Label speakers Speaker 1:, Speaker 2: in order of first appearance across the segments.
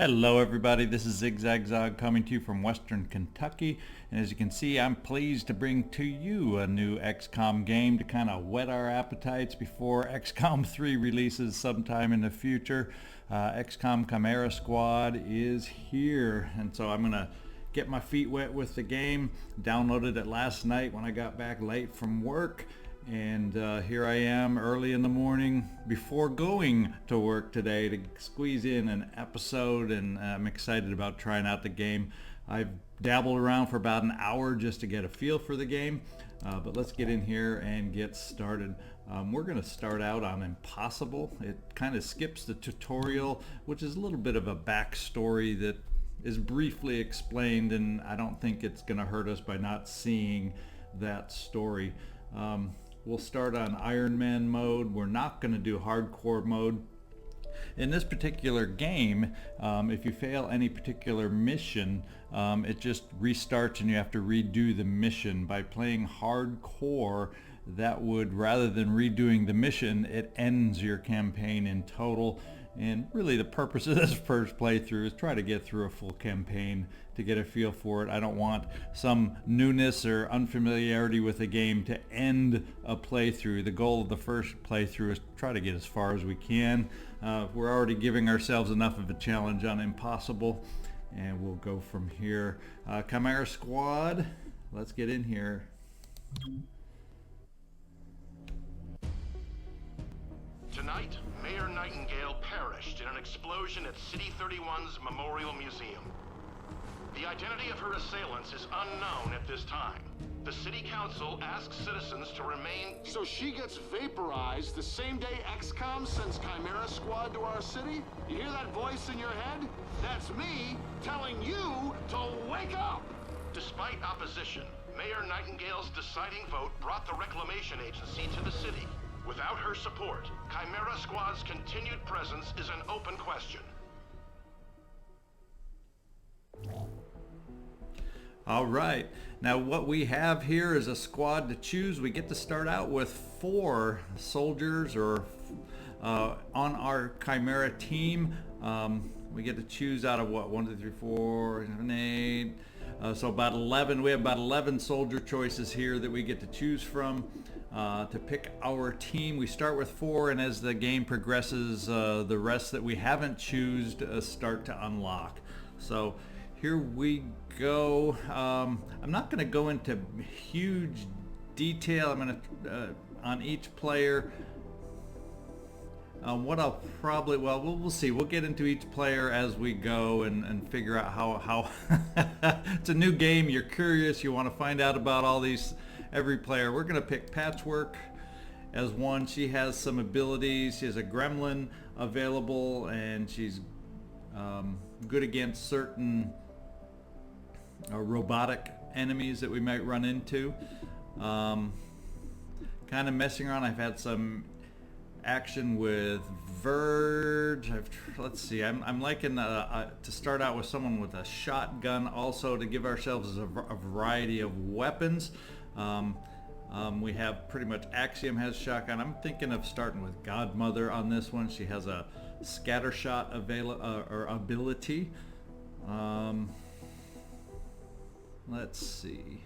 Speaker 1: Hello everybody, this is ZigZagZog coming to you from Western Kentucky, and as you can see I'm pleased to bring to you a new XCOM game to kind of whet our appetites before XCOM 3 releases sometime in the future. XCom Chimera Squad is here, and so I'm going to get my feet wet with the game. Downloaded it last night when I got back late from work. And here I am early in the morning before going to work today to squeeze in an episode, and I'm excited about trying out the game. I've dabbled around for about an hour just to get a feel for the game, but let's get in here and get started. We're going to start out on Impossible. It kind of skips the tutorial, which is a little bit of a backstory that is briefly explained, and I don't think it's going to hurt us by not seeing that story. We'll start on Ironman mode. We're not going to do hardcore mode. In this particular game, if you fail any particular mission, it just restarts and you have to redo the mission. By playing hardcore, that would, rather than redoing the mission, it ends your campaign in total. And really the purpose of this first playthrough is try to get through a full campaign to get a feel for it. I don't want some newness or unfamiliarity with the game to end a playthrough. The goal of the first playthrough is to try to get as far as we can. We're already giving ourselves enough of a challenge on Impossible, and we'll go from here. Chimera Squad, let's get in here.
Speaker 2: Tonight, Mayor Nightingale perished in an explosion at City 31's Memorial Museum. The identity of her assailants is unknown at this time. The City Council asks citizens to remain...
Speaker 3: So she gets vaporized the same day XCom sends Chimera Squad to our city? You hear that voice in your head? That's me telling you to wake up!
Speaker 2: Despite opposition, Mayor Nightingale's deciding vote brought the Reclamation Agency to the city. Without her support, Chimera Squad's continued presence is an open question.
Speaker 1: All right, now what we have here is a squad to choose. We get to start out with 4 soldiers or on our Chimera team. We get to choose out of what, 1, 2, 3, 4, 7, 8. So about 11. We have about 11 soldier choices here that we get to choose from to pick our team. We start with 4, and as the game progresses, the rest that we haven't chosen start to unlock. So here we go. I'm not going to go into huge detail. I'm going to on each player. What I'll probably, well, we'll see. We'll get into each player as we go and figure out how it's a new game. You're curious. You want to find out about all these, every player. We're going to pick Patchwork as one. She has some abilities. She has a gremlin available, and she's good against certain robotic enemies that we might run into. Kind of messing around. I've had some action with Verge. Let's see, I'm liking to start out with someone with a shotgun, also to give ourselves a variety of weapons. We have pretty much Axiom has shotgun. I'm thinking of starting with Godmother on this one. She has a scatter shot ability. Let's see.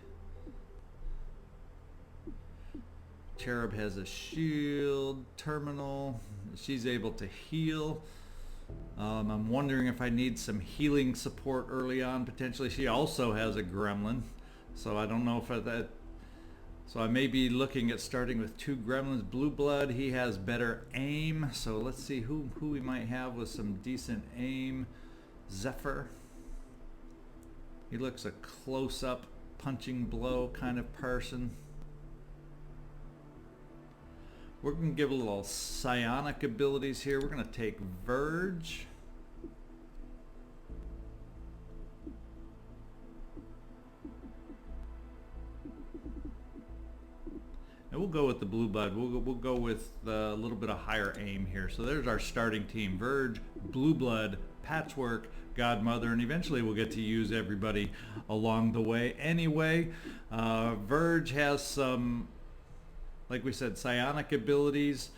Speaker 1: Cherub has a shield, terminal. She's able to heal. I'm wondering if I need some healing support early on, potentially. She also has a gremlin, so I don't know if that. So I may be looking at starting with 2 gremlins. Blue Blood, he has better aim, so let's see who we might have with some decent aim. Zephyr. He looks a close-up punching blow kind of person. We're going to give a little psionic abilities here. We're going to take Verge. And we'll go with the Blue Blood. We'll go with a little bit of higher aim here. So there's our starting team. Verge, Blue Blood, Patchwork, Godmother, and eventually we'll get to use everybody along the way. Anyway, Verge has some, like we said, psionic abilities,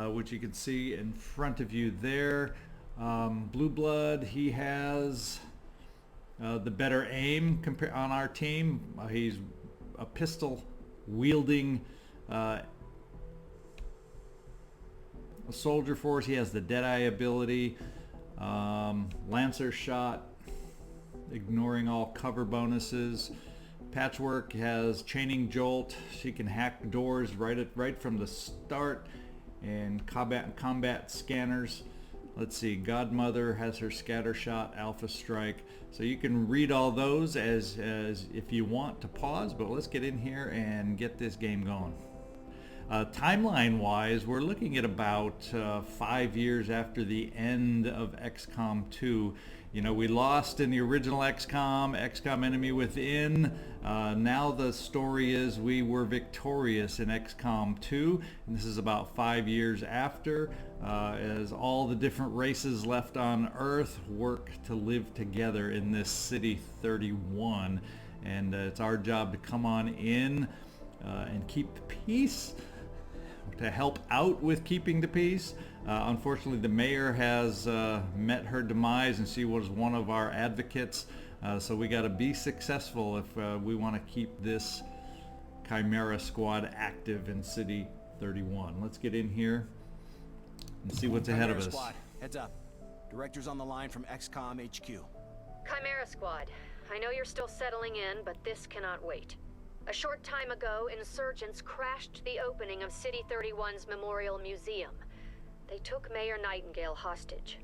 Speaker 1: which you can see in front of you there. Blue Blood, he has the better aim on our team. He's a pistol wielding soldier force. He has the Deadeye ability, Lancer shot, ignoring all cover bonuses. Patchwork has chaining jolt. She can hack doors right from the start, and combat scanners. Let's see, Godmother has her scatter shot, alpha strike. So you can read all those as if you want to pause, but let's get in here and get this game going. Timeline wise, we're looking at about 5 years after the end of XCom 2. You know, we lost in the original XCom Enemy Within. Now the story is we were victorious in XCom 2, and this is about 5 years after, as all the different races left on Earth work to live together in this City 31. And it's our job to come on in and keep the peace, to help out with keeping the peace. Unfortunately, the mayor has met her demise, and she was one of our advocates. So we got to be successful if we want to keep this Chimera Squad active in City 31. Let's get in here and see what's ahead of us.
Speaker 4: Squad, heads up. Director's on the line from XCom HQ.
Speaker 5: Chimera Squad, I know you're still settling in, but this cannot wait. A short time ago, insurgents crashed the opening of City 31's Memorial Museum. They took Mayor Nightingale hostage.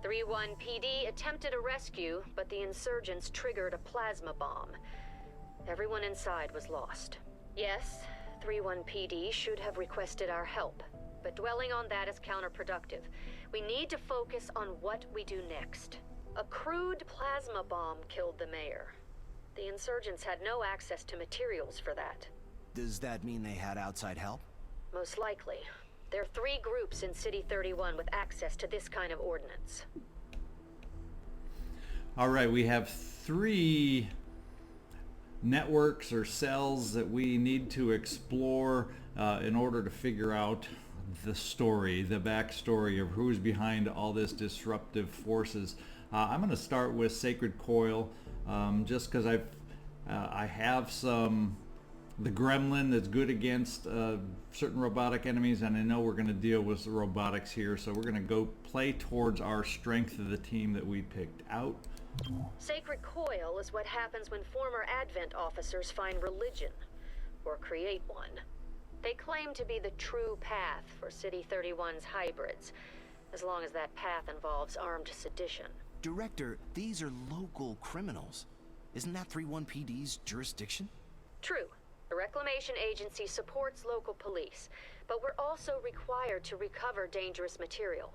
Speaker 5: 3-1 PD attempted a rescue, but the insurgents triggered a plasma bomb. Everyone inside was lost. Yes, 3-1 PD should have requested our help, but dwelling on that is counterproductive. We need to focus on what we do next. A crude plasma bomb killed the mayor. The insurgents had no access to materials for that.
Speaker 4: Does that mean they had outside help?
Speaker 5: Most likely. There are 3 groups in City 31 with access to this kind of ordnance.
Speaker 1: All right, we have 3 networks or cells that we need to explore in order to figure out the story, the backstory of who's behind all this disruptive forces. I'm going to start with Sacred Coil, just because I have the gremlin that's good against certain robotic enemies, and I know we're going to deal with the robotics here, so we're going to go play towards our strength of the team that we picked out.
Speaker 5: Sacred Coil is what happens when former Advent officers find religion, or create one. They claim to be the true path for City 31's hybrids, as long as that path involves armed sedition.
Speaker 4: Director, these are local criminals. Isn't that 3-1 PD's jurisdiction?
Speaker 5: True. The Reclamation Agency supports local police, but we're also required to recover dangerous material.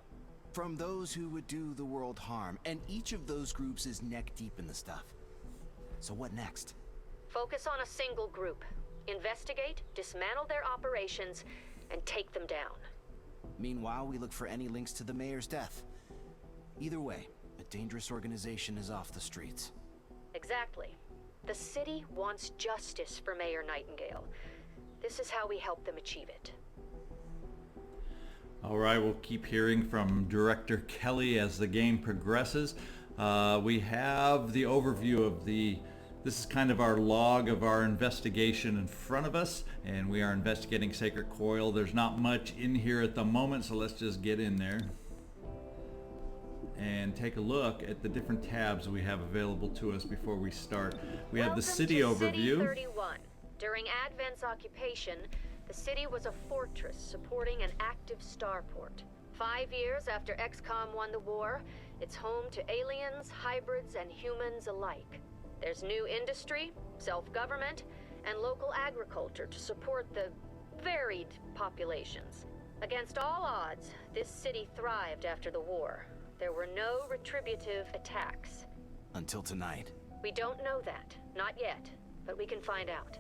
Speaker 4: From those who would do the world harm, and each of those groups is neck deep in the stuff. So what next?
Speaker 5: Focus on a single group. Investigate, dismantle their operations, and take them down.
Speaker 4: Meanwhile, we look for any links to the mayor's death. Either way, a dangerous organization is off the streets.
Speaker 5: Exactly. The city wants justice for Mayor Nightingale. This is how we help them achieve it.
Speaker 1: All right, we'll keep hearing from Director Kelly as the game progresses. We have the overview of this is kind of our log of our investigation in front of us, and we are investigating Sacred Coil. There's not much in here at the moment, so let's just get in there and take a look at the different tabs we have available to us before we start. We have the city overview.
Speaker 5: City 31. During Advent's occupation, the city was a fortress supporting an active starport. 5 years after XCOM won the war, it's home to aliens, hybrids, and humans alike. There's new industry, self-government, and local agriculture to support the varied populations. Against all odds, this city thrived after the war. There were no retributive attacks.
Speaker 4: Until tonight.
Speaker 5: We don't know that. Not yet. But we can find out.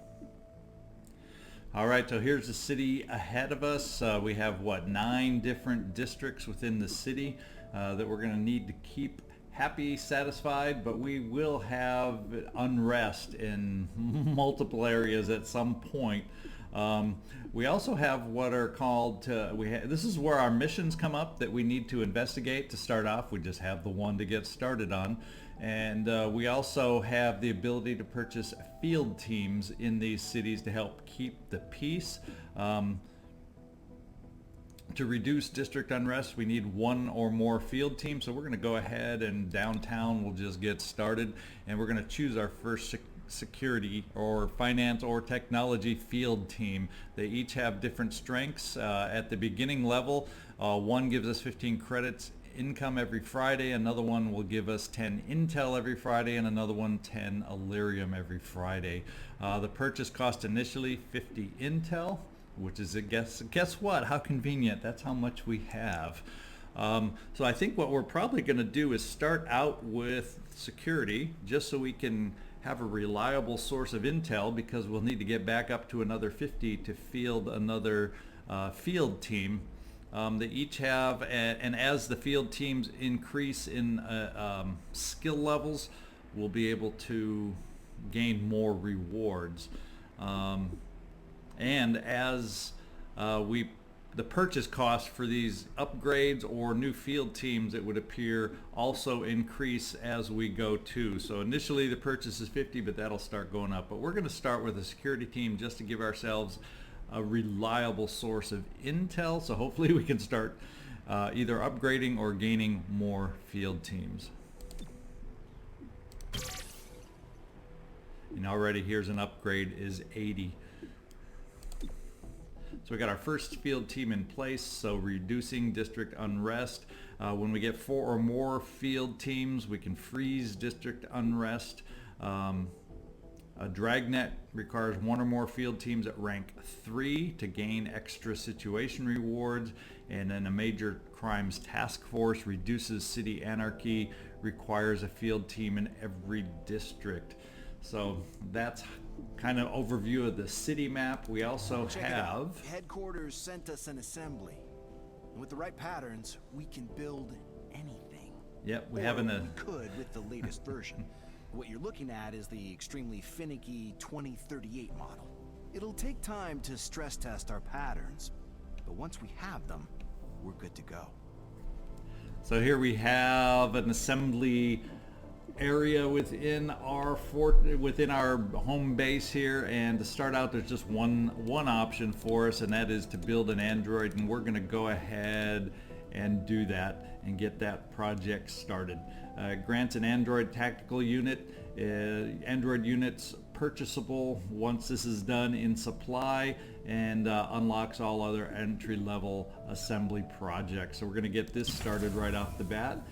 Speaker 1: All right, so here's the city ahead of us. We have, 9 different districts within the city that we're going to need to keep happy, satisfied, but we will have unrest in multiple areas at some point. We also have what are called, this is where our missions come up that we need to investigate to start off. We just have the one to get started on. And we also have the ability to purchase field teams in these cities to help keep the peace. To reduce district unrest, we need one or more field teams. So we're going to go ahead and downtown we'll just get started. And we're going to choose our first security or finance or technology field team. They each have different strengths. At the beginning level, one gives us 15 credits income every Friday, another one will give us 10 intel every Friday, and another one 10 Illyrium every Friday. The purchase cost initially 50 intel, which is guess what, how convenient, that's how much we have. So I think what we're probably going to do is start out with security, just so we can have a reliable source of intel, because we'll need to get back up to another 50 to field another field team. They each have, and as the field teams increase in skill levels, we'll be able to gain more rewards. And as the purchase cost for these upgrades or new field teams, it would appear, also increase as we go too. So initially the purchase is 50, but that'll start going up. But we're going to start with a security team just to give ourselves a reliable source of intel. So hopefully we can start either upgrading or gaining more field teams. And already here's an upgrade is 80. So we got our first field team in place, so reducing district unrest. When we get 4 or more field teams, we can freeze district unrest. A dragnet requires 1 or more field teams at rank 3 to gain extra situation rewards. And then a major crimes task force reduces city anarchy, requires a field team in every district. So that's kind of overview of the city map. We also have...
Speaker 4: Headquarters sent us an assembly. And with the right patterns, we can build anything.
Speaker 1: Yep, we
Speaker 4: could with the latest version. What you're looking at is the extremely finicky 2038 model. It'll take time to stress test our patterns, but once we have them, we're good to go.
Speaker 1: So here we have an assembly area within our within our home base here, and to start out there's just one option for us, and that is to build an android, and we're going to go ahead and do that and get that project started. Grants an android tactical unit. Android units purchasable once this is done in supply, and unlocks all other entry-level assembly projects. So we're going to get this started right off the bat.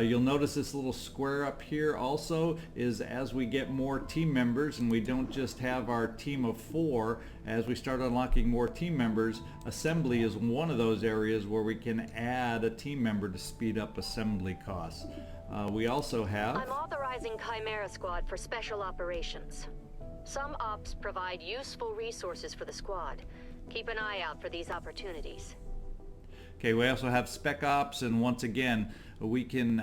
Speaker 1: You'll notice this little square up here also is as we get more team members, and we don't just have our team of 4, as we start unlocking more team members, assembly is one of those areas where we can add a team member to speed up assembly costs. We also have...
Speaker 5: I'm authorizing Chimera Squad for special operations. Some ops provide useful resources for the squad. Keep an eye out for these opportunities.
Speaker 1: Okay, we also have Spec Ops, and once again, we can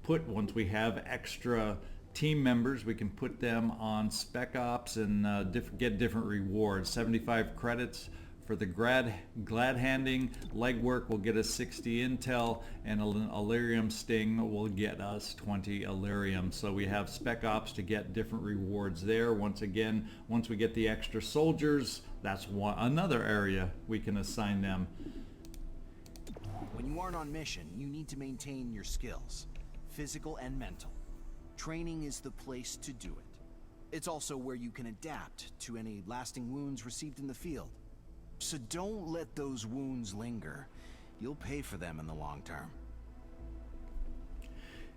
Speaker 1: once we have extra team members, we can put them on Spec Ops and get different rewards. 75 credits for the glad handing. Legwork will get us 60 intel, and an Illyrium sting will get us 20 Illyrium. So we have Spec Ops to get different rewards there. Once again, once we get the extra soldiers, that's another area we can assign them.
Speaker 4: When you aren't on mission, you need to maintain your skills, physical and mental. Training is the place to do it. It's also where you can adapt to any lasting wounds received in the field. So don't let those wounds linger. You'll pay for them in the long term.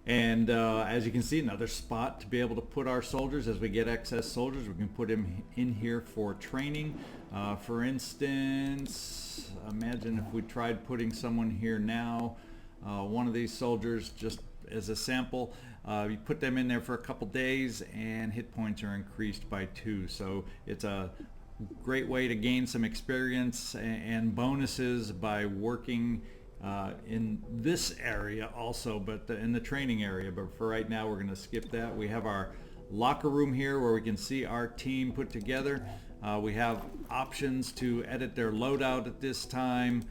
Speaker 1: And as you can see, another spot to be able to put our soldiers. As we get excess soldiers, we can put them in here for training. For instance, imagine if we tried putting someone here now, one of these soldiers, just as a sample. You put them in there for a couple days and hit points are increased by 2. So it's a great way to gain some experience and bonuses by working in this area also, but in the training area. But for right now, we're going to skip that. We have our locker room here where we can see our team put together. We have options to edit their loadout at this time.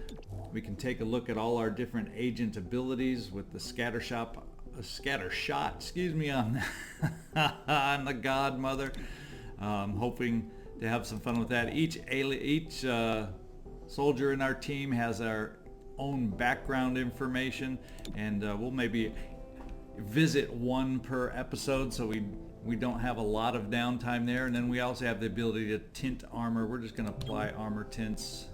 Speaker 1: We can take a look at all our different agent abilities with the scatter shot, excuse me, on on the Godmother. Hoping to have some fun with that. Each soldier in our team has our own background information, and we'll maybe visit one per episode, so we don't have a lot of downtime there. And then we also have the ability to tint armor. We're just going to apply armor tints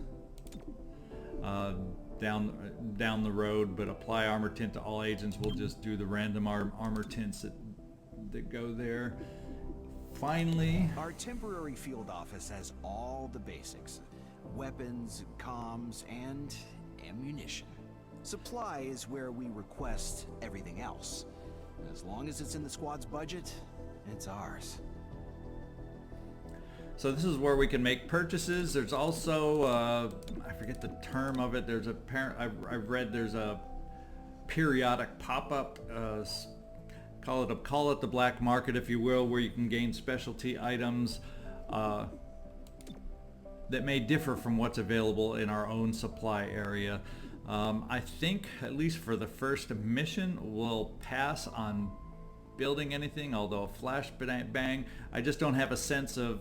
Speaker 1: down the road, but apply armor tint to all agents. We'll just do the random armor tints that go there. Finally,
Speaker 4: our temporary field office has all the basics: weapons, comms, and ammunition. Supply is where we request everything else. As long as it's in the squad's budget, it's ours.
Speaker 1: So this is where we can make purchases. There's also, I forget the term of it. There's I've read there's a periodic pop-up, call it the black market, if you will, where you can gain specialty items that may differ from what's available in our own supply area. I think, at least for the first mission, we'll pass on building anything, although a flashbang, I just don't have a sense of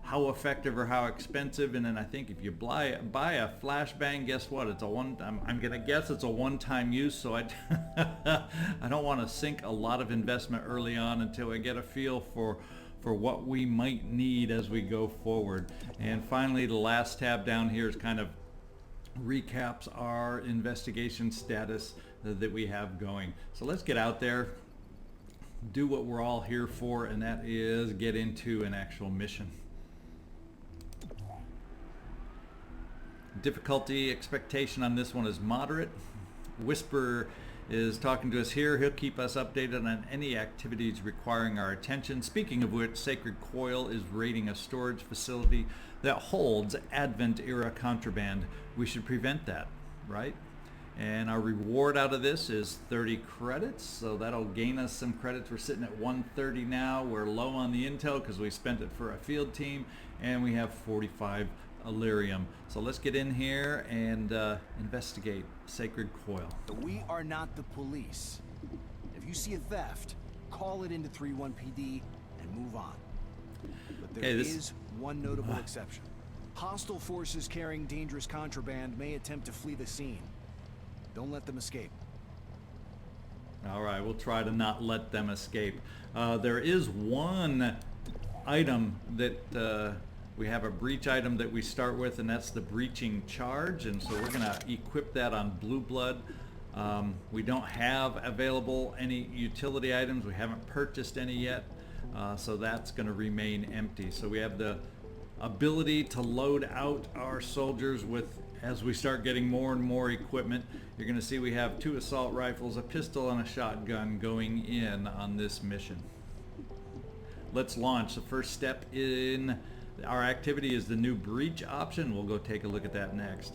Speaker 1: how effective or how expensive. And then I think if you buy a flashbang, guess what? It's I'm gonna guess it's a one-time use, so I don't want to sink a lot of investment early on until I get a feel for what we might need as we go forward. And finally, the last tab down here is kind of recaps our investigation status that we have going. So let's get out there, do what we're all here for, and that is get into an actual mission. Difficulty expectation on this one is moderate. Whisper is talking to us here. He'll keep us updated on any activities requiring our attention. Speaking of which, Sacred Coil is raiding a storage facility that holds Advent era contraband. We should prevent that, right? And our reward out of this is 30 credits, so that'll gain us some credits. We're sitting at 130 now. We're low on the intel because we spent it for a field team, and we have 45 Illyrium. So let's get in here and investigate Sacred Coil.
Speaker 4: We are not the police. If you see a theft, call it into 31 PD and move on. But there is one notable exception. Hostile forces carrying dangerous contraband may attempt to flee the scene. Don't let them escape.
Speaker 1: All right, we'll try to not let them escape. There is one item that we have a breach item that we start with, and that's the breaching charge, and so we're going to equip that on Blue Blood. We don't have available any utility items. We haven't purchased any yet, so that's going to remain empty. So we have the ability to load out our soldiers with, as we start getting more and more equipment. You're going to see we have 2 assault rifles, a pistol, and a shotgun going in on this mission. Let's launch. The first step in our activity is the new breach option. We'll go take a look at that next.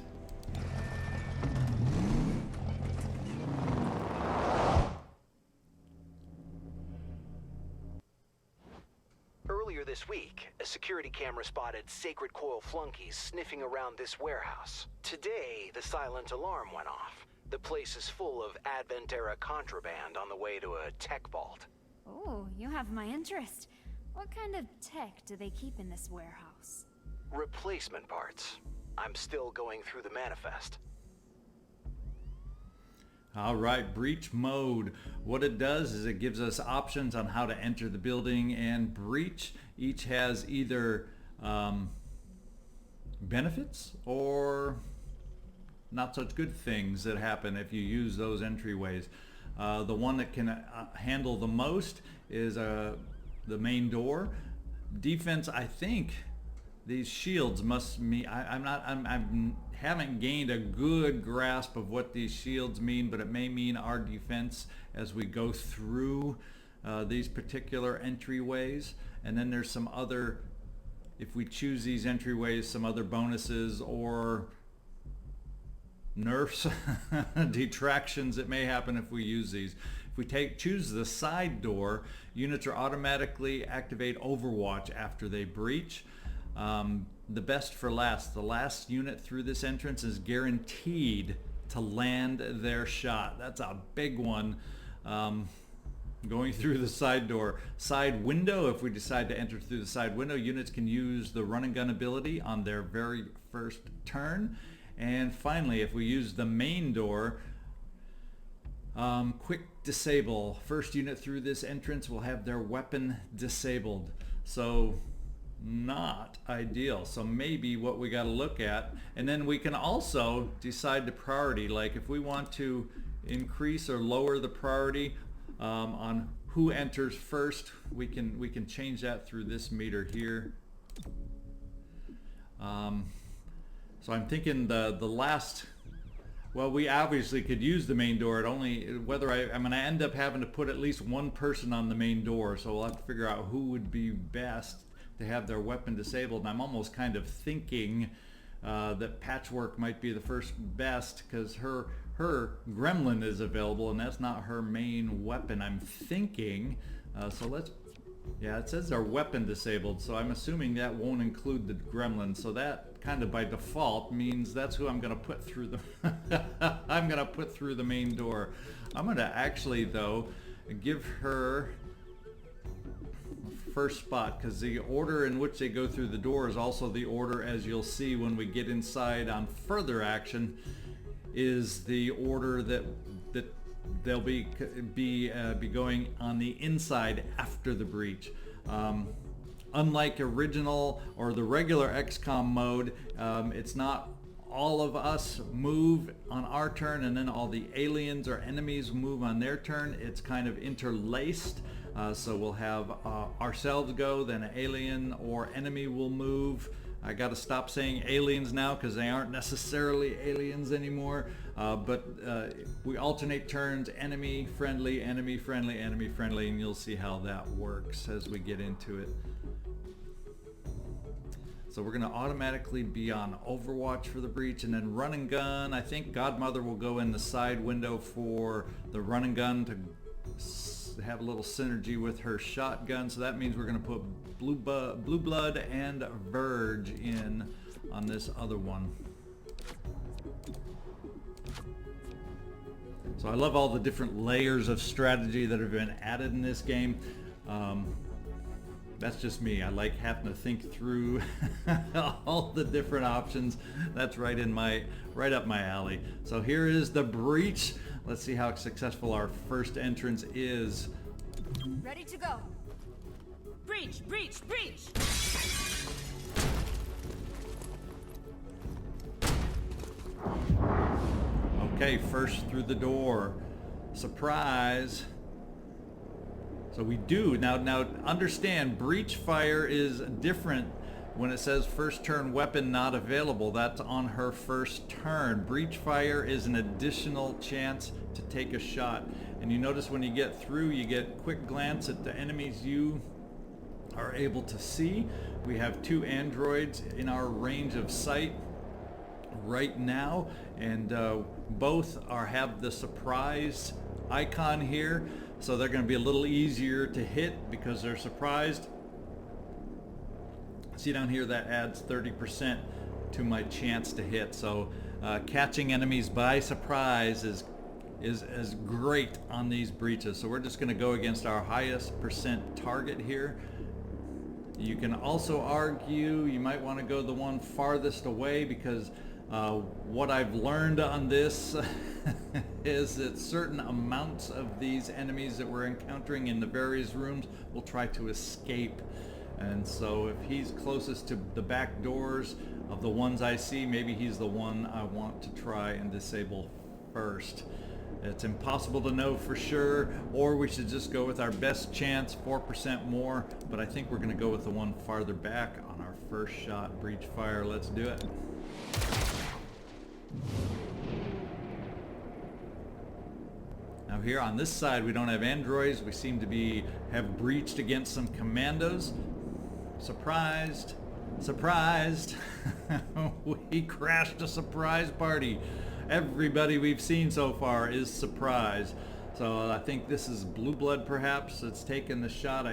Speaker 6: Earlier this week, a security camera spotted Sacred Coil flunkies sniffing around this warehouse. Today, the silent alarm went off. The place is full of Advent-era contraband on the way to a tech vault.
Speaker 7: Oh, you have my interest. What kind of tech do they keep in this warehouse?
Speaker 6: Replacement parts. I'm still going through the manifest.
Speaker 1: All right, breach mode. What it does is it gives us options on how to enter the building and breach. Each has either benefits or not such good things that happen if you use those entryways. The one that can handle the most is the main door. Defense, I think these shields must mean, I haven't gained a good grasp of what these shields mean, but it may mean our defense as we go through these particular entryways. And then there's some other, if we choose these entryways, some other bonuses or nerfs, detractions that may happen if we use these. If we choose the side door, units are automatically activate Overwatch after they breach. the best for last. The last unit through this entrance is guaranteed to land their shot. That's a big one. Going through the side door. Side window, if we decide to enter through the side window, units can use the run and gun ability on their very first turn. And finally, if we use the main door, quick disable. First unit through this entrance will have their weapon disabled. So not ideal. So maybe what we got to look at, and then we can also decide the priority, like if we want to increase or lower the priority on who enters first, we can change that through this meter here. So I'm thinking the last, well, we obviously could use the main door. It only, whether I'm going to end up having to put at least one person on the main door, so we'll have to figure out who would be best to have their weapon disabled. And I'm almost kind of thinking that Patchwork might be the first best, because her gremlin is available and that's not her main weapon, I'm thinking. So let's, yeah, it says our weapon disabled, so I'm assuming that won't include the gremlin. So that kind of by default means that's who I'm going to put through the I'm going to put through the main door. I'm going to actually though give her first spot, because the order in which they go through the door is also the order, as you'll see when we get inside on further action, is the order that they'll be going on the inside after the breach. Unlike original or the regular XCOM mode, it's not all of us move on our turn and then all the aliens or enemies move on their turn. It's kind of interlaced. So we'll have ourselves go, then an alien or enemy will move. I got to stop saying aliens now because they aren't necessarily aliens anymore. But we alternate turns, enemy friendly, enemy friendly, enemy friendly, and you'll see how that works as we get into it. So we're going to automatically be on Overwatch for the breach, and then run and gun. I think Godmother will go in the side window for the run and gun to have a little synergy with her shotgun. So that means we're going to put Blue Blood and Verge in on this other one. So I love all the different layers of strategy that have been added in this game. That's just me. I like having to think through all the different options. That's right up my alley. So here is the breach. Let's see how successful our first entrance is.
Speaker 7: Ready to go.
Speaker 8: Breach! Breach! Breach!
Speaker 1: Okay, first through the door. Surprise. So we do now understand, breach fire is different when it says first turn weapon not available. That's on her first turn. Breach fire is an additional chance to take a shot. And you notice when you get through, you get quick glance at the enemies you are able to see. We have 2 androids in our range of sight right now, and both have the surprise icon here. So they're going to be a little easier to hit because they're surprised. See down here, that adds 30% to my chance to hit. So catching enemies by surprise is great on these breaches. So we're just going to go against our highest percent target here. You can also argue you might want to go the one farthest away, because what I've learned on this is that certain amounts of these enemies that we're encountering in the various rooms will try to escape. And so if he's closest to the back doors of the ones I see, maybe he's the one I want to try and disable first. It's impossible to know for sure, or we should just go with our best chance, 4% more, but I think we're going to go with the one farther back on our first shot. Breach fire, let's do it. Now here on this side we don't have androids. We seem to have breached against some commandos. Surprised. We crashed a surprise party. Everybody we've seen so far is surprised. So I think this is Blue Blood perhaps that's taken the shot.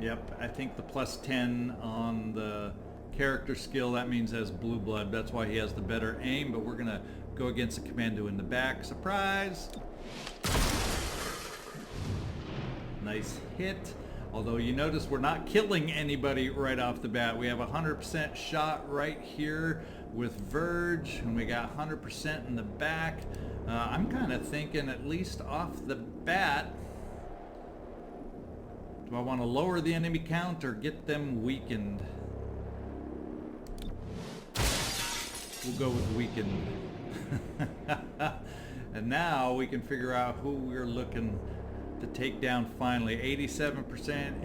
Speaker 1: Yep, I think the +10 on the character skill, that means has blue blood. That's why he has the better aim, but we're gonna go against the commando in the back. Surprise! Nice hit. Although you notice we're not killing anybody right off the bat. We have 100% shot right here with Verge, and we got 100% in the back. I'm kind of thinking, at least off the bat, do I want to lower the enemy count or get them weakened? We'll go with weakened. And now we can figure out who we're looking to take down finally. 87%,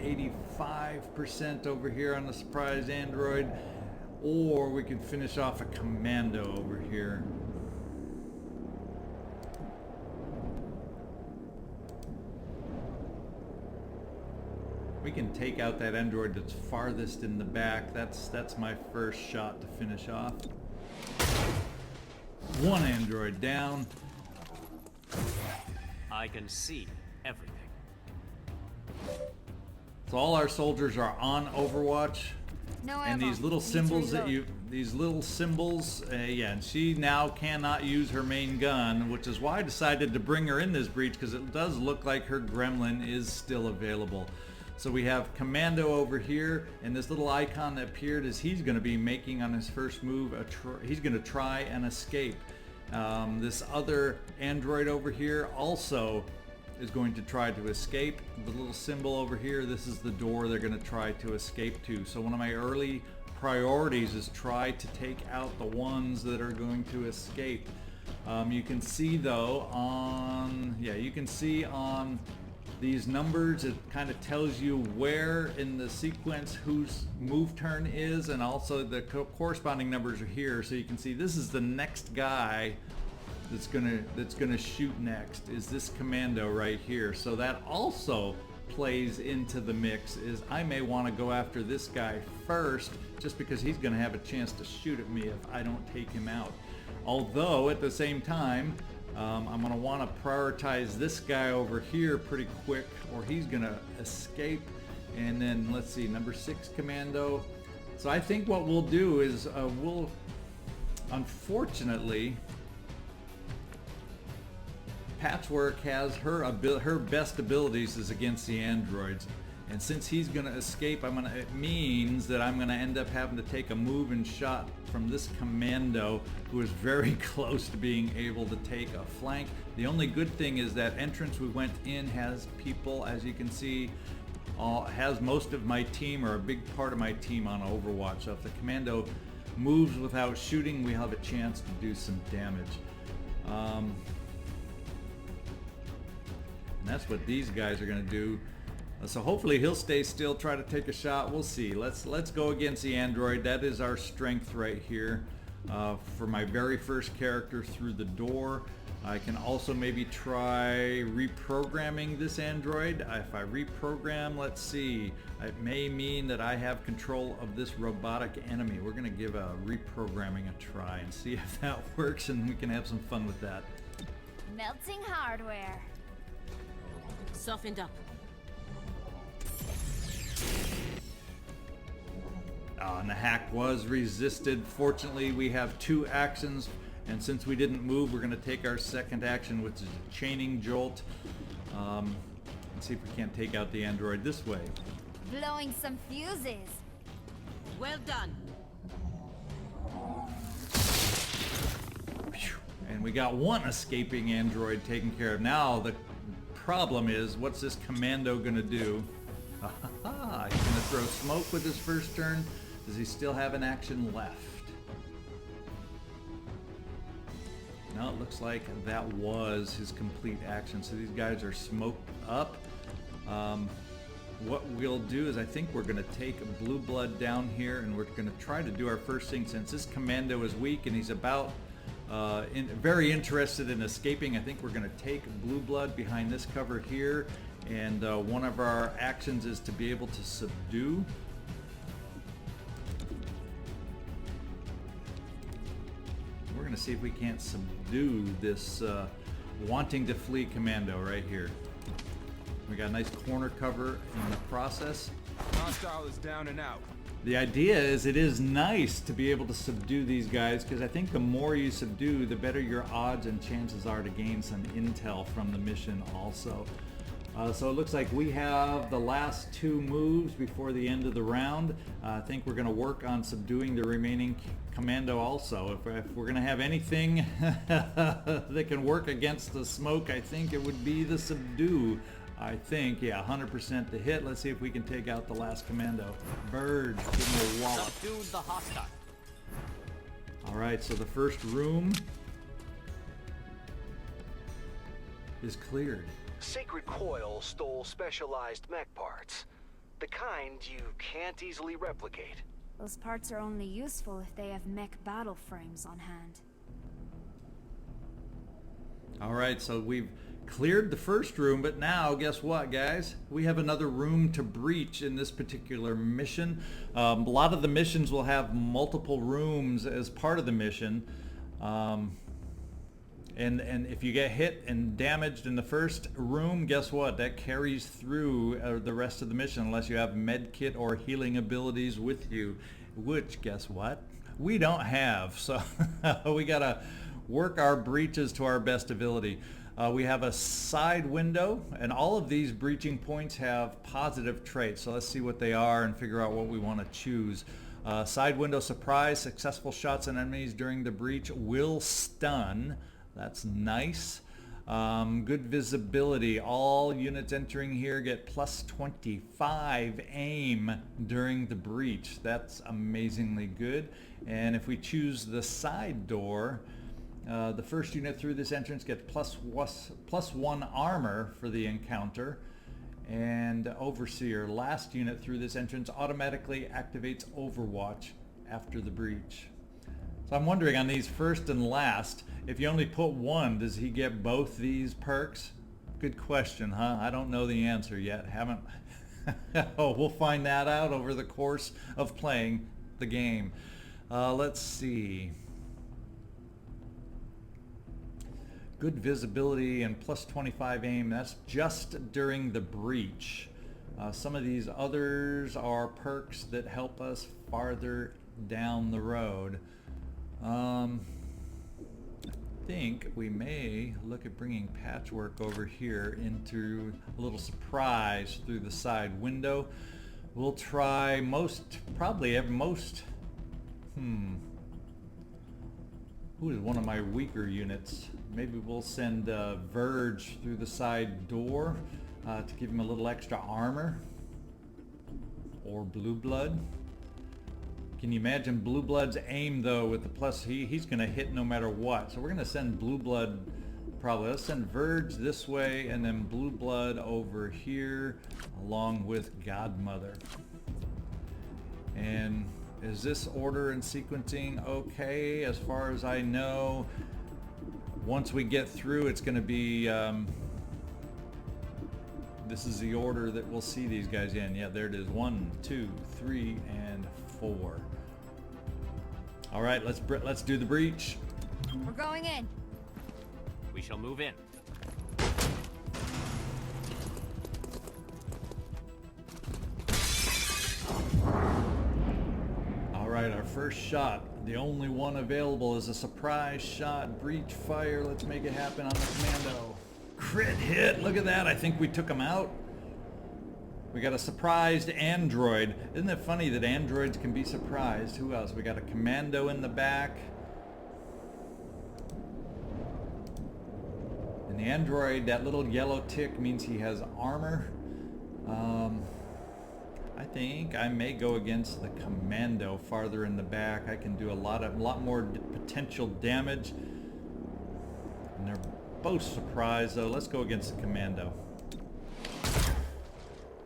Speaker 1: 85% over here on the surprise android, or we can finish off a commando over here. We can take out that android that's farthest in the back. That's my first shot to finish off. One android down.
Speaker 9: I can see everything.
Speaker 1: So all our soldiers are on Overwatch.
Speaker 7: No
Speaker 1: And
Speaker 7: ammo.
Speaker 1: these little
Speaker 7: Need to
Speaker 1: symbols that
Speaker 7: reload.
Speaker 1: these little symbols, yeah, and she now cannot use her main gun, which is why I decided to bring her in this breach, because it does look like her gremlin is still available. So we have Commando over here, and this little icon that appeared is he's going to be making on his first move, he's going to try and escape. This other android over here also is going to try to escape. The little symbol over here, this is the door they're going to try to escape to. So one of my early priorities is try to take out the ones that are going to escape. You can see though on, you can see on these numbers, it kind of tells you where in the sequence whose move turn is, and also the corresponding numbers are here, so you can see this is the next guy that's gonna shoot next, is this commando right here. So that also plays into the mix, is I may want to go after this guy first just because he's gonna have a chance to shoot at me if I don't take him out. Although at the same time, I'm going to want to prioritize this guy over here pretty quick, or he's going to escape. And then let's see, number 6 commando. So I think what we'll do is we'll, unfortunately, Patchwork has her best abilities is against the androids. And since he's going to escape, it means that I'm going to end up having to take a move and shot from this commando, who is very close to being able to take a flank. The only good thing is that entrance we went in has people, as you can see, has most of my team, or a big part of my team, on Overwatch. So if the commando moves without shooting, we have a chance to do some damage. And that's what these guys are going to do. So hopefully he'll stay still, try to take a shot. We'll see. Let's go against the android. That is our strength right here. For my very first character through the door. I can also maybe try reprogramming this android. If I reprogram, let's see, it may mean that I have control of this robotic enemy. We're going to give reprogramming a try and see if that works, and we can have some fun with that.
Speaker 7: Melting hardware.
Speaker 8: Softened up.
Speaker 1: And the hack was resisted. Fortunately, we have 2 actions, and since we didn't move, we're going to take our second action, which is a chaining jolt. Let's see if we can't take out the android this way.
Speaker 7: Blowing some fuses.
Speaker 8: Well done.
Speaker 1: And we got 1 escaping android taken care of. Now the problem is, what's this commando going to do? He's going to throw smoke with his first turn. Does he still have an action left? No, it looks like that was his complete action. So these guys are smoked up. What we'll do is, I think we're going to take Blue Blood down here, and we're going to try to do our first thing. Since this commando is weak and he's about very interested in escaping, I think we're going to take Blue Blood behind this cover here. And one of our actions is to be able to subdue. We're going to see if we can't subdue this wanting to flee commando right here. We got a nice corner cover in the process.
Speaker 10: Hostile is down and out.
Speaker 1: The idea is it is nice to be able to subdue these guys, because I think the more you subdue, the better your odds and chances are to gain some intel from the mission also. So it looks like we have the last 2 moves before the end of the round. I think we're going to work on subduing the remaining commando also. If we're going to have anything that can work against the smoke, I think it would be the subdue. I think, yeah, 100% to hit. Let's see if we can take out the last commando. Bird, give him a wallop.
Speaker 9: Subdue the hostile.
Speaker 1: All right, so the first room is cleared.
Speaker 6: Sacred Coil stole specialized mech parts. The kind you can't easily replicate.
Speaker 7: Those parts are only useful if they have mech battle frames on hand.
Speaker 1: All right, so we've cleared the first room, but now guess what, guys? We have another room to breach in this particular mission. A lot of the missions will have multiple rooms as part of the mission. And if you get hit and damaged in the first room, guess what? That carries through the rest of the mission unless you have med kit or healing abilities with you, which, guess what? We don't have. So we gotta work our breaches to our best ability. We have a side window, and all of these breaching points have positive traits. So let's see what they are and figure out what we want to choose. Side window surprise, successful shots on enemies during the breach will stun. That's nice. Good visibility. All units entering here get plus 25 aim during the breach. That's amazingly good. And if we choose the side door, the first unit through this entrance gets plus 1 armor for the encounter. And Overseer, last unit through this entrance automatically activates Overwatch after the breach. So I'm wondering on these first and last, if you only put one, does he get both these perks? Good question, huh? I don't know the answer yet. Haven't. Oh, we'll find that out over the course of playing the game. Let's see. Good visibility and plus 25 aim. That's just during the breach. Some of these others are perks that help us farther down the road. I think we may look at bringing Patchwork over here into a little surprise through the side window. We'll try probably at most, who is one of my weaker units? Maybe we'll send Verge through the side door to give him a little extra armor. Or Blue Blood. Can you imagine Blue Blood's aim though with the plus? He's going to hit no matter what. So we're going to send Blue Blood probably. Let's send Verge this way and then Blue Blood over here along with Godmother. And is this order and sequencing okay as far as I know? Once we get through, it's going to be, this is the order that we'll see these guys in. Yeah, there it is. 1, 2, 3, and 4. All right, let's do the breach.
Speaker 7: We're going in.
Speaker 9: We shall move in.
Speaker 1: All right, our first shot, the only one available, is a surprise shot. Breach fire. Let's make it happen on the commando. Crit hit. Look at that. I think we took him out. We got a surprised android. Isn't it funny that androids can be surprised? Who else? We got a commando in the back. And the android, that little yellow tick means he has armor. I think I may go against the commando farther in the back. I can do a lot more potential damage. And they're both surprised though. Let's go against the commando.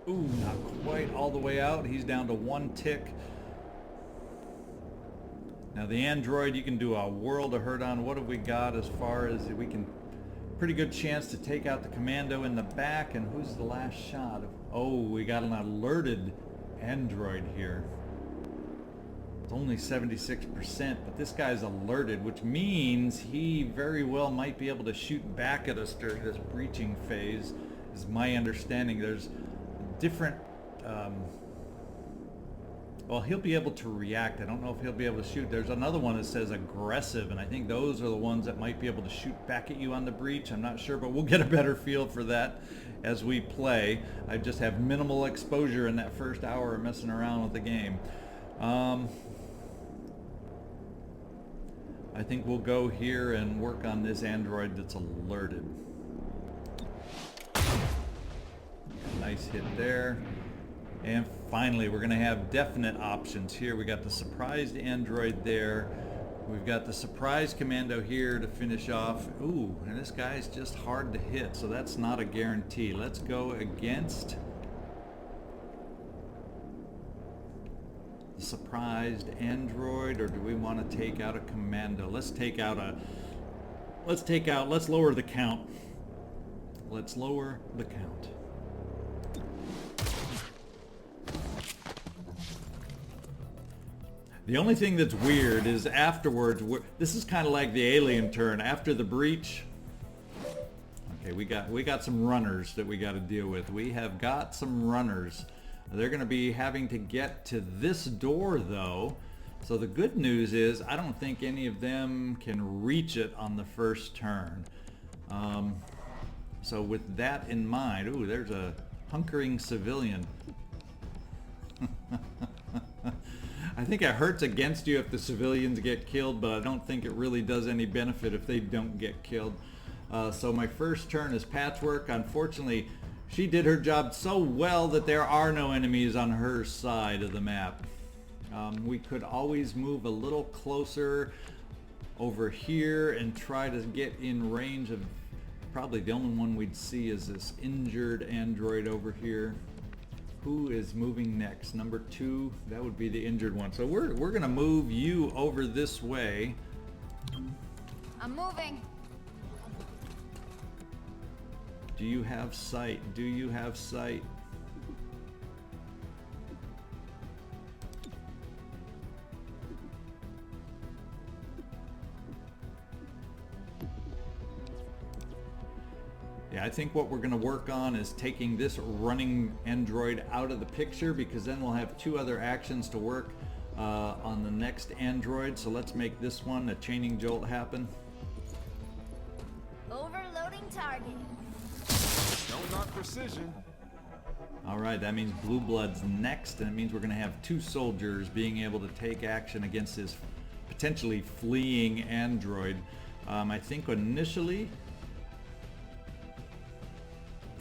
Speaker 1: Ooh, not quite all the way out. He's down to 1 tick. Now the android, you can do a world of hurt on. What have we got as far as we can? Pretty good chance to take out the commando in the back. And who's the last shot? Oh, we got an alerted android here. It's only 76%, but this guy's alerted, which means he very well might be able to shoot back at us during this breaching phase. is my understanding. There's different, well, he'll be able to react. I don't know if he'll be able to shoot. There's another one that says aggressive, and I think those are the ones that might be able to shoot back at you on the breach. I'm not sure, but we'll get a better feel for that as we play. I just have minimal exposure in that first hour of messing around with the game. I think we'll go here and work on this android that's alerted. Nice hit there. And finally, we're going to have definite options here. We got the surprised android there. We've got the surprise commando here to finish off. Ooh, and this guy's just hard to hit, so that's not a guarantee. Let's go against the surprised android, or do we want to take out a commando? Let's lower the count. Let's lower the count. The only thing that's weird is afterwards, this is kind of like the alien turn. After the breach, okay, we got some runners that we got to deal with. We have got some runners. They're going to be having to get to this door, though. So the good news is I don't think any of them can reach it on the first turn. So with that in mind, ooh, there's a hunkering civilian. I think it hurts against you if the civilians get killed, but I don't think it really does any benefit if they don't get killed. So my first turn is Patchwork. Unfortunately, she did her job so well that there are no enemies on her side of the map. We could always move a little closer over here and try to get in range of, probably the only one we'd see is this injured android over here. Who is moving next? Number 2, that would be the injured one. So we're gonna move you over this way.
Speaker 7: I'm moving.
Speaker 1: Do you have sight? Do you have sight? Yeah, I think what we're going to work on is taking this running android out of the picture, because then we'll have 2 other actions to work on the next android. So let's make this one, a chaining jolt, happen.
Speaker 7: Overloading target.
Speaker 10: No, not precision.
Speaker 1: All right, that means Blue Blood's next, and it means we're going to have 2 soldiers being able to take action against this potentially fleeing android. I think initially,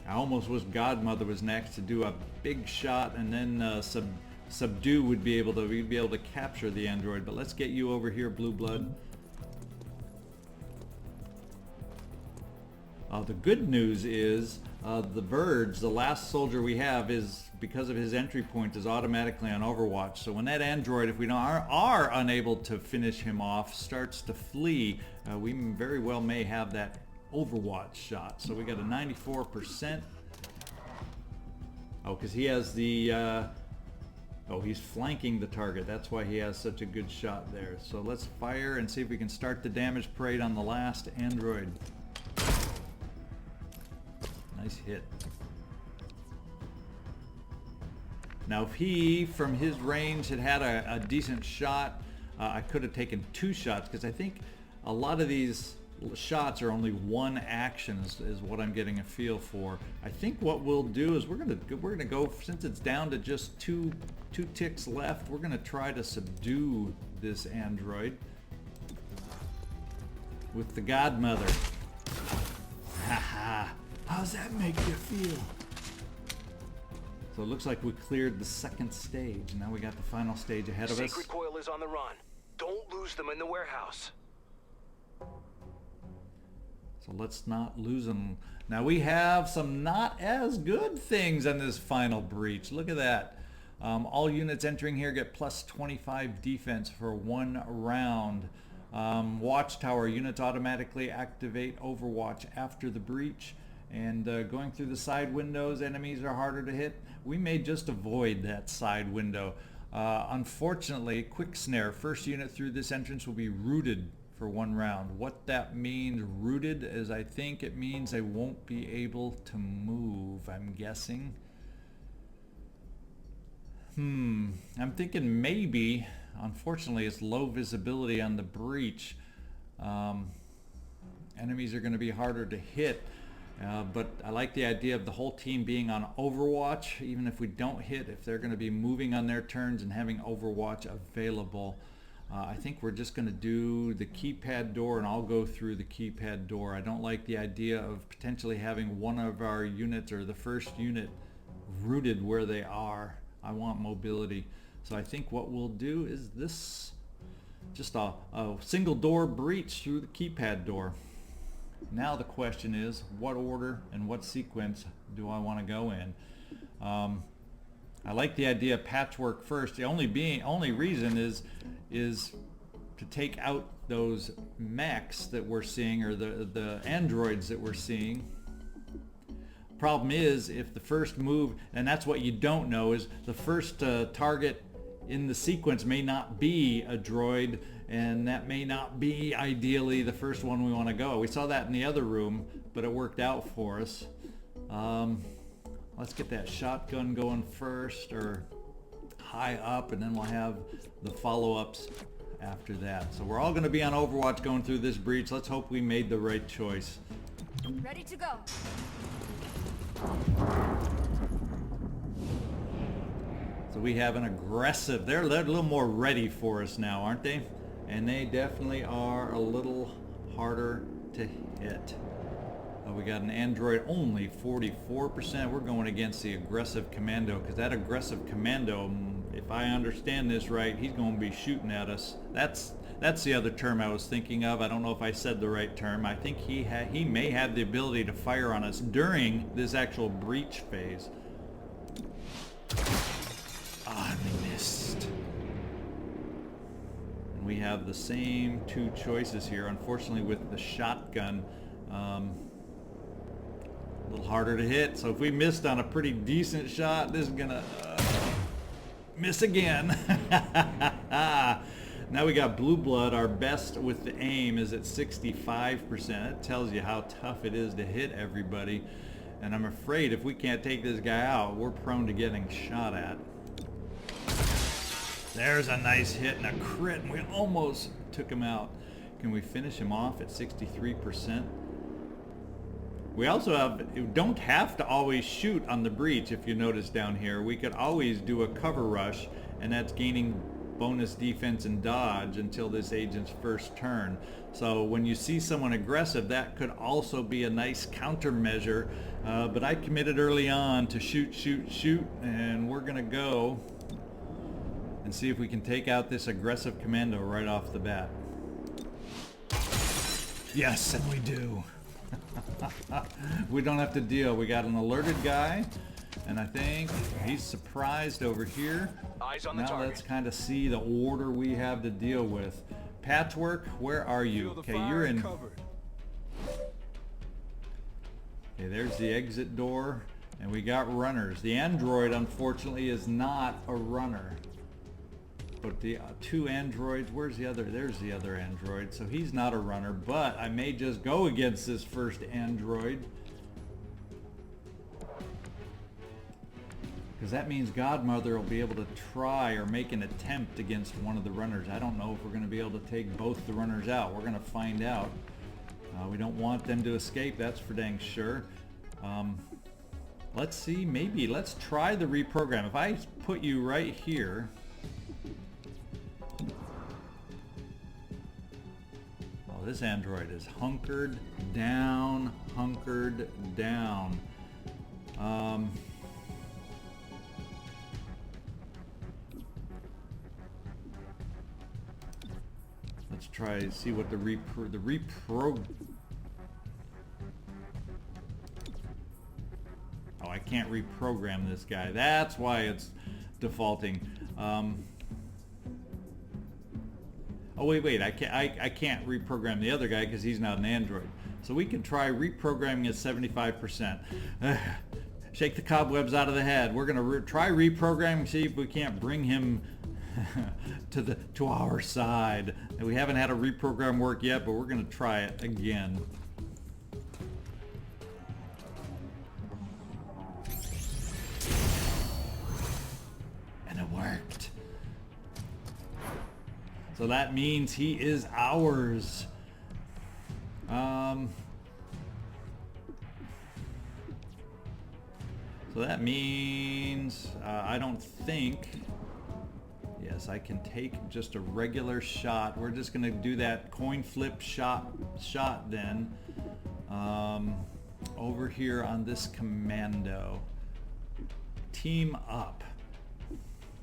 Speaker 1: I almost wish Godmother was next to do a big shot, and then Subdue would be able to, we'd be able to capture the android. But let's get you over here, Blue Blood. The good news is the Verge, the last soldier we have, is, because of his entry point, is automatically on Overwatch. So when that android, if we are unable to finish him off, starts to flee, we very well may have that Overwatch shot. So we got a 94%. Oh, because he has the oh, he's flanking the target. That's why he has such a good shot there. So let's fire and see if we can start the damage parade on the last android. Nice hit. Now if he, from his range, had a decent shot, I could have taken 2 shots, because I think a lot of these shots are only 1 action is what I'm getting a feel for. I think what we'll do is we're gonna go, since it's down to just two ticks left, we're gonna try to subdue this android with the Godmother. Haha, how's that make you feel? So it looks like we cleared the 2nd stage. Now we got the final stage ahead of us.
Speaker 6: Sacred Coil is on the run. Don't lose them in the warehouse.
Speaker 1: So let's not lose them. Now we have some not as good things on this final breach. Look at that. All units entering here get plus 25 defense for 1 round. Watchtower units automatically activate Overwatch after the breach. And going through the side windows, enemies are harder to hit. We may just avoid that side window. Unfortunately, quick snare. First unit through this entrance will be rooted for 1 round. What that means, rooted, is I think it means they won't be able to move, I'm guessing. I'm thinking maybe, unfortunately, it's low visibility on the breach. Enemies are going to be harder to hit, but I like the idea of the whole team being on Overwatch, even if we don't hit, if they're going to be moving on their turns and having Overwatch available. I think we're just going to do the keypad door, and I'll go through the keypad door. I don't like the idea of potentially having one of our units or the first unit rooted where they are. I want mobility. So I think what we'll do is this, just a single door breach through the keypad door. Now the question is, what order and what sequence do I want to go in? I like the idea of patchwork first. The only reason is to take out those mechs that we're seeing, or the androids that we're seeing. Problem is, if the first move, and that's what you don't know, is the first target in the sequence may not be a droid, and that may not be ideally the first one we want to go. We saw that in the other room, but it worked out for us. Let's get that shotgun going first, or high up, and then we'll have the follow-ups after that. So we're all going to be on Overwatch going through this breach. Let's hope we made the right choice.
Speaker 7: Ready to go.
Speaker 1: So we have an aggressive, they're a little more ready for us now, aren't they? And they definitely are a little harder to hit. We got an android, only 44%. We're going against the aggressive commando, because that aggressive commando, if I understand this right, he's going to be shooting at us. That's the other term I was thinking of. I don't know if I said the right term. I think he may have the ability to fire on us during this actual breach phase. Ah, we missed. And we have the same 2 choices here. Unfortunately, with the shotgun, a little harder to hit. So if we missed on a pretty decent shot, this is gonna miss again. Now we got Blue Blood. Our best with the aim is at 65%. That tells you how tough it is to hit everybody. And I'm afraid if we can't take this guy out, we're prone to getting shot at. There's a nice hit and a crit, and we almost took him out. Can we finish him off at 63%? We also don't have to always shoot on the breach. If you notice down here, we could always do a cover rush, and that's gaining bonus defense and dodge until this agent's first turn. So when you see someone aggressive, that could also be a nice countermeasure. But I committed early on to shoot, and we're gonna go and see if we can take out this aggressive commando right off the bat. Yes, and we do. We don't have to deal. We got an alerted guy, and I think he's surprised over here.
Speaker 6: Eyes on the
Speaker 1: now
Speaker 6: target.
Speaker 1: Let's kind of see the order we have to deal with. Patchwork, where are you? Okay, you're in.
Speaker 10: Covered.
Speaker 1: Okay, there's the exit door, and we got runners. The android, unfortunately, is not a runner. But the 2 androids, where's the other? There's the other android. So he's not a runner, but I may just go against this first android. Because that means Godmother will be able to try or make an attempt against one of the runners. I don't know if we're going to be able to take both the runners out. We're going to find out. We don't want them to escape, that's for dang sure. Let's see, maybe let's try the reprogram. If I put you right here. Oh, this android is hunkered down. Let's try to see what the repro. Oh, I can't reprogram this guy. That's why it's defaulting. Oh wait, I can't reprogram the other guy because he's not an android. So we can try reprogramming at 75%. Shake the cobwebs out of the head. We're gonna try reprogramming, see if we can't bring him to our side. And we haven't had a reprogram work yet, but we're going to try it again. And it worked. So that means he is ours. So that means I don't think. Yes, I can take just a regular shot. We're just going to do that coin flip shot then. Over here on this commando. Team up.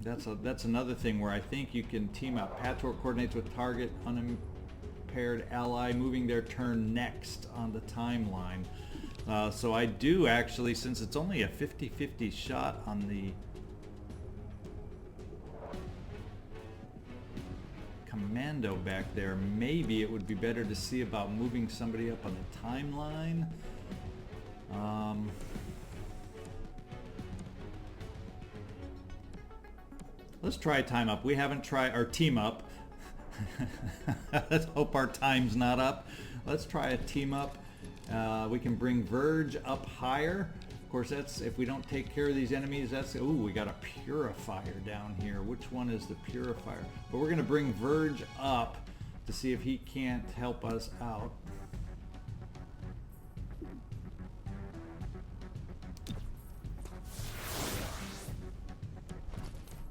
Speaker 1: That's another thing where I think you can team up. Patchwork coordinates with target unimpaired ally moving their turn next on the timeline. So I do actually, since it's only a 50-50 shot on the commando back there, maybe it would be better to see about moving somebody up on the timeline. Let's try time up. We haven't tried, or team up. Let's hope our time's not up. Let's try a team up. We can bring Verge up higher. Of course, that's if we don't take care of these enemies. That's, ooh, we got a purifier down here. Which one is the purifier? But we're gonna bring Verge up to see if he can't help us out.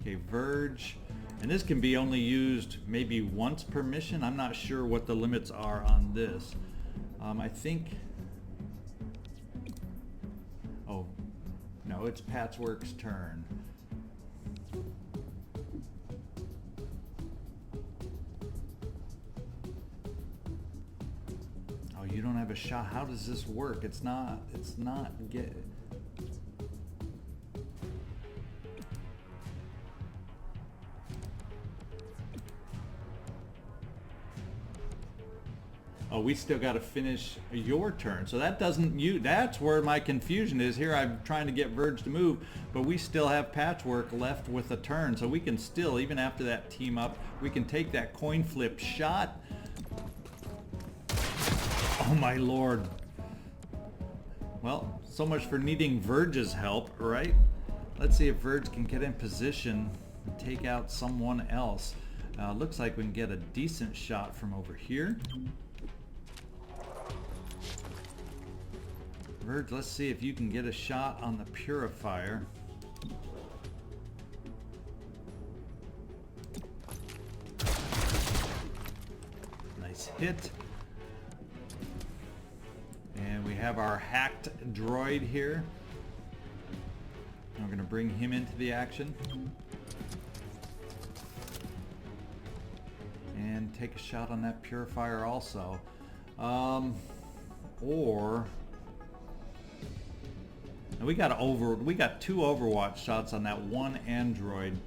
Speaker 1: Okay, Verge, and this can be only used maybe once per mission. I'm not sure what the limits are on this. I think, oh, no, it's Patchwork's turn. Oh, you don't have a shot. How does this work? It's not get. Oh, we still got to finish your turn. So that doesn't, that's where my confusion is. Here I'm trying to get Verge to move, but we still have Patchwork left with a turn. So we can still, even after that team up, we can take that coin flip shot. Oh my lord. Well, so much for needing Verge's help, right? Let's see if Verge can get in position and take out someone else. Looks like we can get a decent shot from over here. Verge, let's see if you can get a shot on the purifier. Nice hit. And we have our hacked droid here. I'm going to bring him into the action. And take a shot on that purifier also. And we got two Overwatch shots on that one android.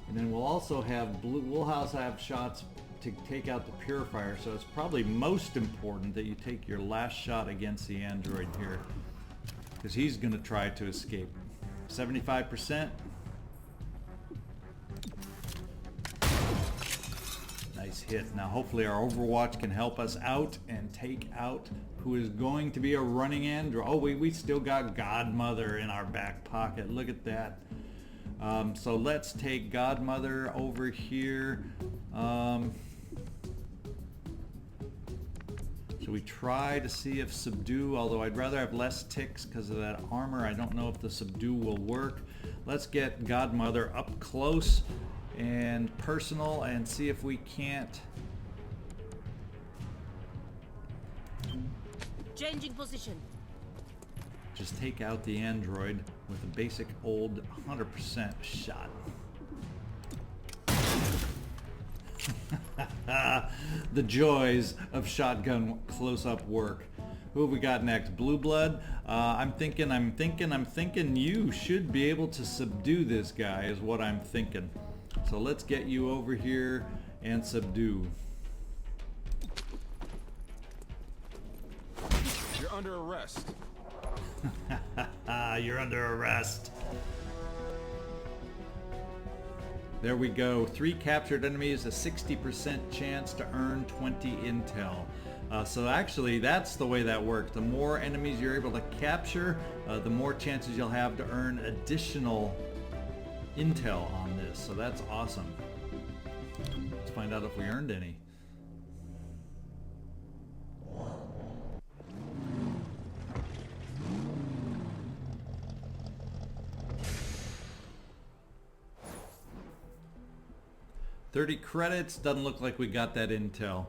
Speaker 1: And then we'll also have shots to take out the purifier, so it's probably most important that you take your last shot against the android here, because he's going to try to escape. 75%. Nice hit. Now hopefully our Overwatch can help us out and take out who is going to be a running android. Oh, we still got Godmother in our back pocket. Look at that. So let's take Godmother over here. Should we try to see if Subdue, although I'd rather have less ticks because of that armor. I don't know if the Subdue will work. Let's get Godmother up close and personal and see if we can't.
Speaker 8: Changing position.
Speaker 1: Just take out the android with a basic old 100% shot. The joys of shotgun close-up work. Who have we got next? Blue Blood. I'm thinking you should be able to subdue this guy is what I'm thinking. So let's get you over here and subdue.
Speaker 10: You're under arrest.
Speaker 1: You're under arrest. There we go. 3 captured enemies, a 60% chance to earn 20 intel. So actually, that's the way that works. The more enemies you're able to capture, the more chances you'll have to earn additional intel on this. So that's awesome. Let's find out if we earned any. $30 credits. Doesn't look like we got that intel.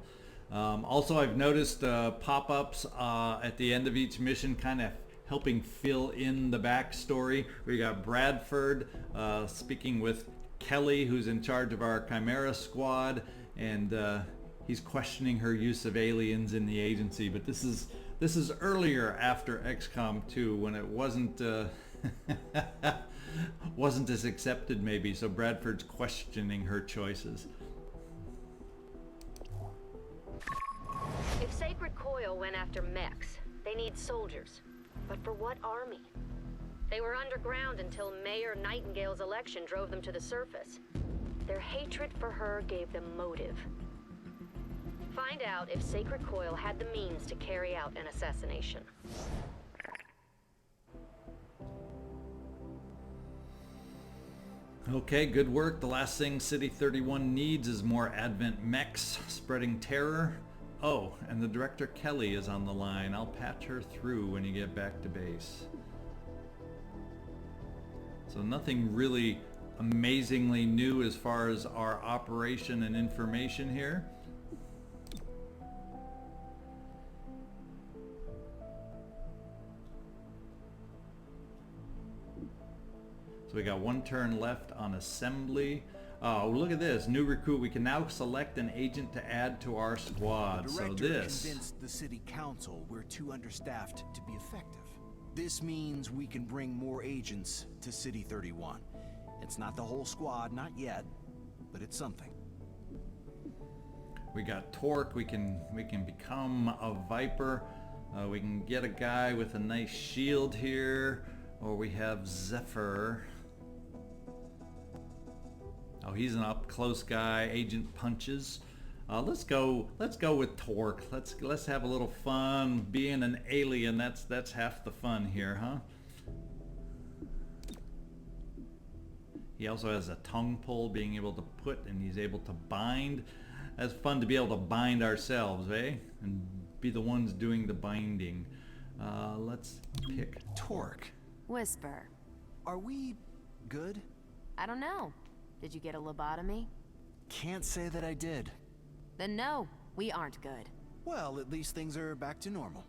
Speaker 1: Also, I've noticed pop-ups at the end of each mission, kind of helping fill in the backstory. We got Bradford speaking with Kelly, who's in charge of our Chimera Squad, and he's questioning her use of aliens in the agency. But this is earlier after XCOM 2, when it wasn't wasn't as accepted maybe. So Bradford's questioning her choices.
Speaker 5: If Sacred Coil went after mechs, they need soldiers. But for what army? They were underground until Mayor Nightingale's election drove them to the surface. Their hatred for her gave them motive. Find out if Sacred Coil had the means to carry out an assassination.
Speaker 1: Okay, good work. The last thing City 31 needs is more Advent mechs spreading terror. Oh, and the director Kelly is on the line. I'll patch her through when you get back to base. So nothing really amazingly new as far as our operation and information here. So we got 1 turn left on assembly. Oh, look at this. New recruit. We can now select an agent to add to our squad.
Speaker 4: The
Speaker 1: So
Speaker 4: director
Speaker 1: this.
Speaker 4: convinced the city council we're too understaffed to be effective. This means we can bring more agents to City 31. It's not the whole squad, not yet, but it's something.
Speaker 1: We got Torque. We can become a Viper. We can get a guy with a nice shield here. Or we have Zephyr. Oh, he's an up-close guy. Agent punches. Let's go with Torque. Let's have a little fun. Being an alien, that's half the fun here, huh? He also has a tongue pull, being able to put, and he's able to bind. That's fun to be able to bind ourselves, eh? And be the ones doing the binding. Let's pick Torque.
Speaker 11: Whisper.
Speaker 4: Are we good?
Speaker 11: I don't know. Did you get a lobotomy?
Speaker 4: Can't say that I did.
Speaker 11: Then no, we aren't good.
Speaker 4: Well, at least things are back to normal.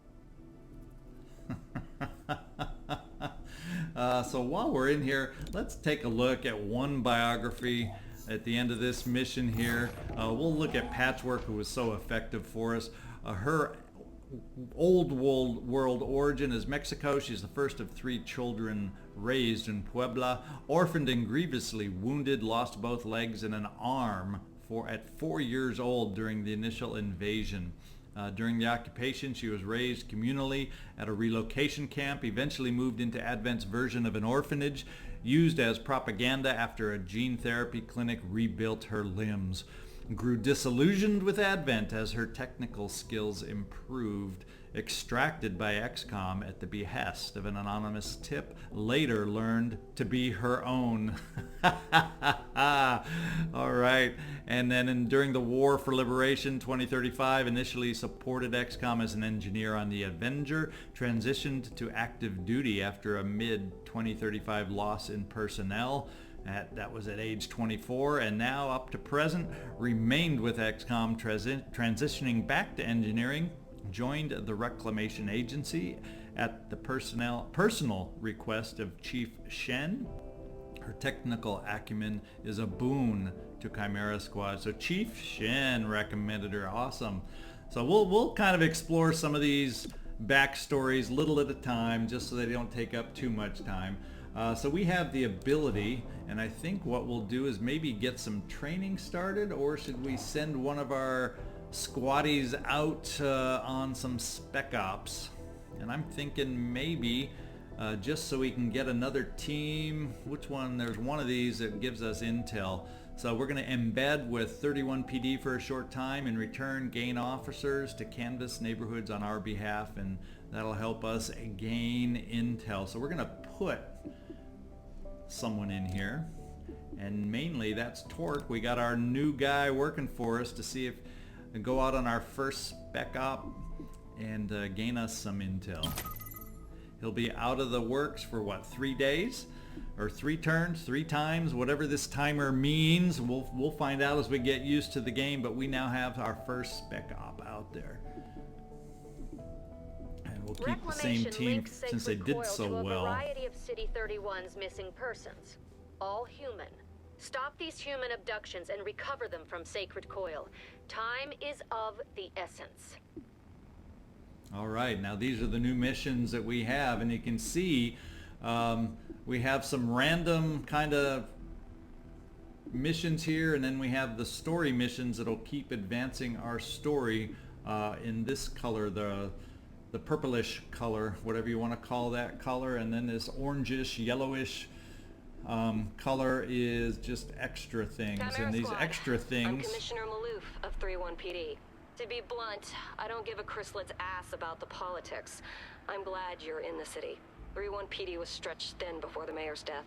Speaker 1: So while we're in here, let's take a look at one biography at the end of this mission here. We'll look at Patchwork, who was so effective for us. Her old world origin is Mexico. She's the first of 3 children raised in Puebla. Orphaned and grievously wounded, lost both legs and an arm at 4 years old during the initial invasion. During the occupation, she was raised communally at a relocation camp, eventually moved into Advent's version of an orphanage, used as propaganda after a gene therapy clinic rebuilt her limbs. Grew disillusioned with Advent as her technical skills improved. Extracted by XCOM at the behest of an anonymous tip, later learned to be her own. All right. And then during the War for Liberation 2035, initially supported XCOM as an engineer on the Avenger, transitioned to active duty after a mid-2035 loss in personnel. That was at age 24, and now up to present, remained with XCOM, transitioning back to engineering, joined the Reclamation Agency at the personal request of Chief Shen. Her technical acumen is a boon to Chimera Squad. So Chief Shen recommended her. Awesome. So we'll kind of explore some of these backstories little at a time, just so they don't take up too much time. So we have the ability, and I think what we'll do is maybe get some training started, or should we send one of our squaddies out on some spec ops? And I'm thinking maybe just so we can get another team. Which one? There's one of these that gives us intel. So we're going to embed with 31 PD for a short time. In return, gain officers to canvass neighborhoods on our behalf, and that'll help us gain intel. So we're going to put someone in here, and mainly that's Torque. We got our new guy working for us to see if we go out on our first spec op and gain us some intel. He'll be out of the works for what, 3 days? Or 3 turns, 3 times, whatever this timer means. We'll find out as we get used to the game, but we now have our first spec op out there. And we'll keep the same team since they did so well.
Speaker 5: A variety of City 31's missing persons, all human. Stop these human abductions and recover them from Sacred Coil. Time is of the essence.
Speaker 1: All right, now these are the new missions that we have, and you can see we have some random kind of missions here, and then we have the story missions that'll keep advancing our story in this color, the purplish color, whatever you want to call that color, and then this orangish, yellowish color is just extra things.
Speaker 5: Chimera
Speaker 1: and these
Speaker 5: Squad.
Speaker 1: extra things...
Speaker 5: I'm Commissioner Maloof of 31 PD. To be blunt, I don't give a Chryslet's ass about the politics. I'm glad you're in the city. 31 PD was stretched thin before the mayor's death.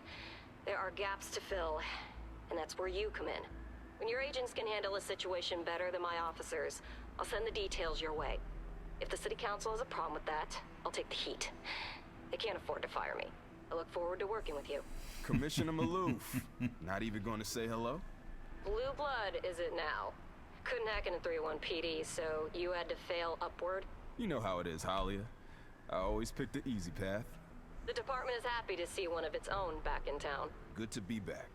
Speaker 5: There are gaps to fill, and that's where you come in. When your agents can handle a situation better than my officers, I'll send the details your way. If the city council has a problem with that, I'll take the heat. They can't afford to fire me. I look forward to working with you.
Speaker 10: Commissioner Maloof. Not even going to say hello?
Speaker 5: Blue blood, is it now? Couldn't hack into 31 PD, so you had to fail upward?
Speaker 10: You know how it is, Halia. I always pick the easy path.
Speaker 5: The department is happy to see one of its own back in town.
Speaker 10: Good to be back.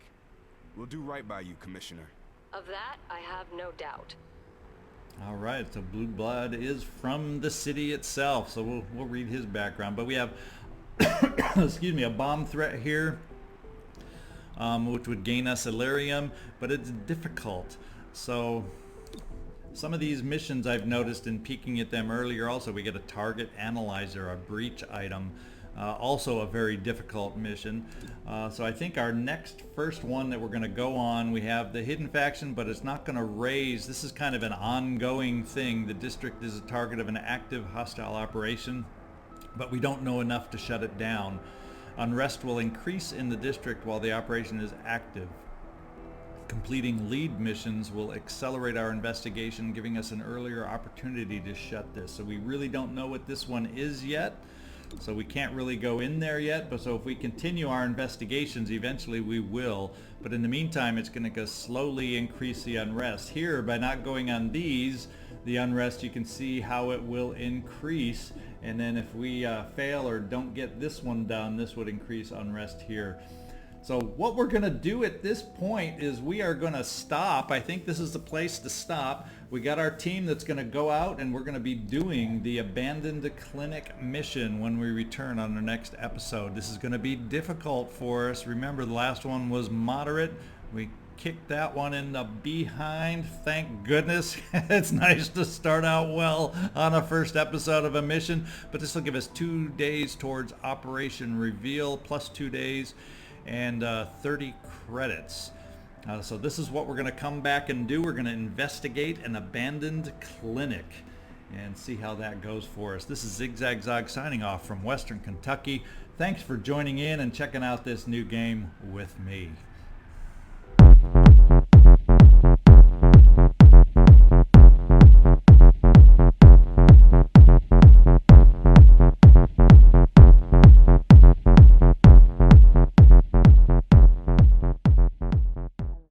Speaker 10: We'll do right by you, Commissioner.
Speaker 5: Of that, I have no doubt.
Speaker 1: All right, so Blue Blood is from the city itself, so we'll read his background. But we have, excuse me, a bomb threat here, which would gain us Illyrium, but it's difficult. So some of these missions I've noticed in peeking at them earlier, also we get a target analyzer, a breach item. Also a very difficult mission. So I think our next first one that we're going to go on, we have the hidden faction, but it's not going to raise. This is kind of an ongoing thing. The district is a target of an active hostile operation, but we don't know enough to shut it down. Unrest will increase in the district while the operation is active. Completing lead missions will accelerate our investigation, giving us an earlier opportunity to shut this. So we really don't know what this one is yet. So we can't really go in there yet, but so if we continue our investigations, eventually we will. But in the meantime, it's going to slowly increase the unrest. Here, by not going on these, the unrest, you can see how it will increase. And then if we fail or don't get this one done, this would increase unrest here. So what we're going to do at this point is we are going to stop. I think this is the place to stop. We got our team that's going to go out, and we're going to be doing the Abandoned Clinic mission when we return on the next episode. This is going to be difficult for us. Remember, the last one was moderate. We kicked that one in the behind. Thank goodness. It's nice to start out well on a first episode of a mission, but this will give us 2 days towards Operation Reveal, plus 2 days. And 30 credits. So this is what we're going to come back and do. We're going to investigate an abandoned clinic and see how that goes for us. This is ZigZagZog signing off from Western Kentucky. Thanks for joining in and checking out this new game with me.